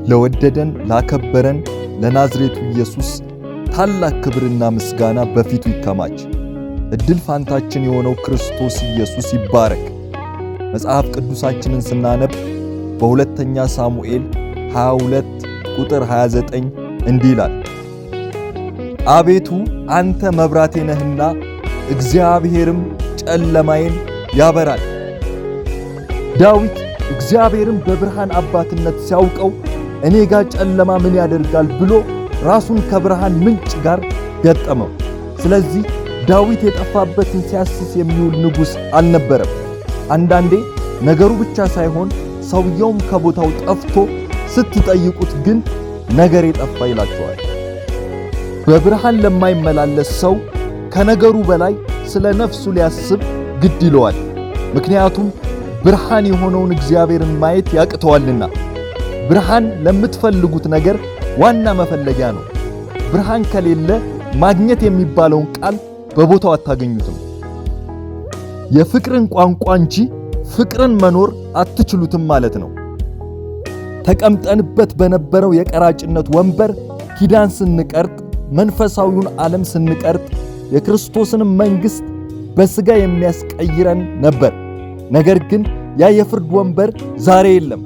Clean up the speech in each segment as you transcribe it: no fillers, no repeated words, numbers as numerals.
ለወደደን ላከበረን ለናዝሬቱ ኢየሱስ ታላቅ ክብርና ምስጋና በፊቱ ይከማች። እድል ፋንታችን የሆነው ክርስቶስ ኢየሱስ ይባረክ። መጽሐፍ ቅዱሳችንን ስናነብ በሁለተኛ ሳሙኤል 22 ቁጥር 29 እንዲህ ይላል፣ አቤቱ አንተ መብራቴ ነህና እግዚአብሔርም ጨለማዬን ያበራል። ዳዊት እግዚአብሔርን በብርሃን አባትነት ሲያውቀው እኔ ጋር ጨለማ ምን ያደርጋል ብሎ ራሱን ከብርሃን ምንጭ ጋር ገጠመው። ስለዚህ ዳዊት የጠፋበትን ሲያስስ የሚውል ንጉሥ አልነበረም። አንዳንዴ ነገሩ ብቻ ሳይሆን ሰውየውም ከቦታው ጠፍቶ ስትጠይቁት ግን ነገር የጠፋ ይላቸዋል። በብርሃን ለማይመላለስ ሰው ከነገሩ በላይ ስለ ነፍሱ ሊያስብ ግድ ይለዋል። ምክንያቱም ብርሃን የሆነውን እግዚአብሔርን ማየት ያቅተዋልና። ብርሃን ለምትፈልጉት ነገር ዋና መፈለጊያ ነው። ብርሃን ከሌለ ማግኘት የሚባለውን ቃል በቦታው አታገኙትም። የፍቅርን ቋንቋ እንጂ ፍቅርን መኖር አትችሉትም ማለት ነው። ተቀምጠንበት በነበረው የቀራጭነት ወንበር ኪዳን ስንቀርጥ፣ መንፈሳዊውን ዓለም ስንቀርጥ የክርስቶስን መንግሥት በሥጋ የሚያስቀይረን ነበር። ነገር ግን ያ የፍርድ ወንበር ዛሬ የለም።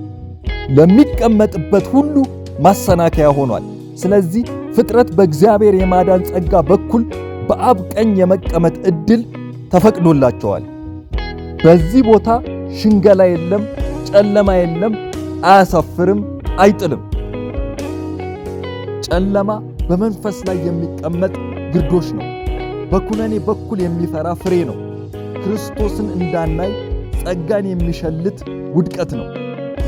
ለሚቀመጥበት ሁሉ ማሰናከያ ሆኗል። ስለዚህ ፍጥረት በእግዚአብሔር የማዳን ጸጋ በኩል በአብ ቀኝ የመቀመጥ ዕድል ተፈቅዶላቸዋል። በዚህ ቦታ ሽንገላ የለም፣ ጨለማ የለም፣ አያሳፍርም፣ አይጥልም። ጨለማ በመንፈስ ላይ የሚቀመጥ ግርዶሽ ነው። በኩነኔ በኩል የሚፈራ ፍሬ ነው። ክርስቶስን እንዳናይ ጸጋን የሚሸልት ውድቀት ነው።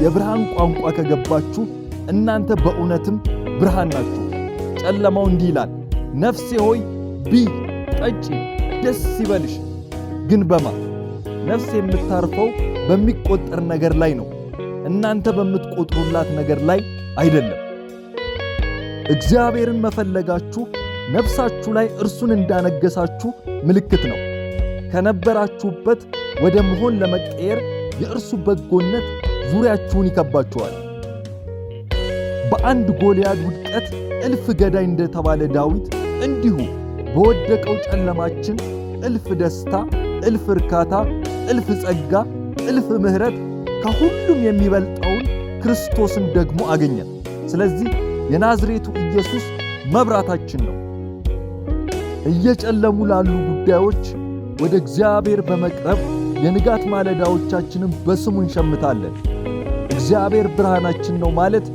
የብርሃን ቋንቋ ከገባችሁ እናንተ በእውነትም ብርሃን ናችሁ። ጨለማው እንዲህ ይላል፣ ነፍሴ ሆይ ብይ ጠጪ፣ ደስ ይበልሽ። ግን በማ ነፍስ የምታርፈው በሚቆጠር ነገር ላይ ነው፣ እናንተ በምትቆጥሩላት ነገር ላይ አይደለም። እግዚአብሔርን መፈለጋችሁ ነፍሳችሁ ላይ እርሱን እንዳነገሳችሁ ምልክት ነው። ከነበራችሁበት ወደ መሆን ለመቀየር የእርሱ በጎነት ዙሪያችሁን ይከባችኋል። በአንድ ጎልያድ ውድቀት እልፍ ገዳይ እንደተባለ ዳዊት እንዲሁ በወደቀው ጨለማችን እልፍ ደስታ፣ እልፍ እርካታ፣ እልፍ ጸጋ፣ እልፍ ምሕረት ከሁሉም የሚበልጠውን ክርስቶስን ደግሞ አገኘን። ስለዚህ የናዝሬቱ ኢየሱስ መብራታችን ነው። እየጨለሙ ላሉ ጉዳዮች ወደ እግዚአብሔር በመቅረብ የንጋት ማለዳዎቻችንን በስሙ እንሸምታለን። እግዚአብሔር ብርሃናችን ነው ማለት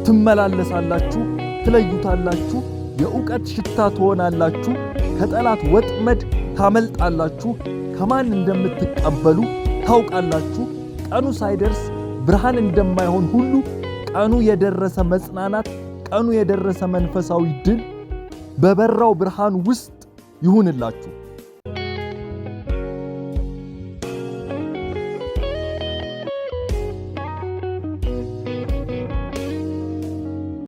ትመላለሳላችሁ፣ ትለዩታላችሁ፣ የእውቀት ሽታ ትሆናላችሁ፣ ከጠላት ወጥመድ ታመልጣላችሁ፣ ከማን እንደምትቀበሉ ታውቃላችሁ። ቀኑ ሳይደርስ ብርሃን እንደማይሆን ሁሉ ቀኑ የደረሰ መጽናናት፣ ቀኑ የደረሰ መንፈሳዊ ድል በበራው ብርሃን ውስጥ ይሁንላችሁ።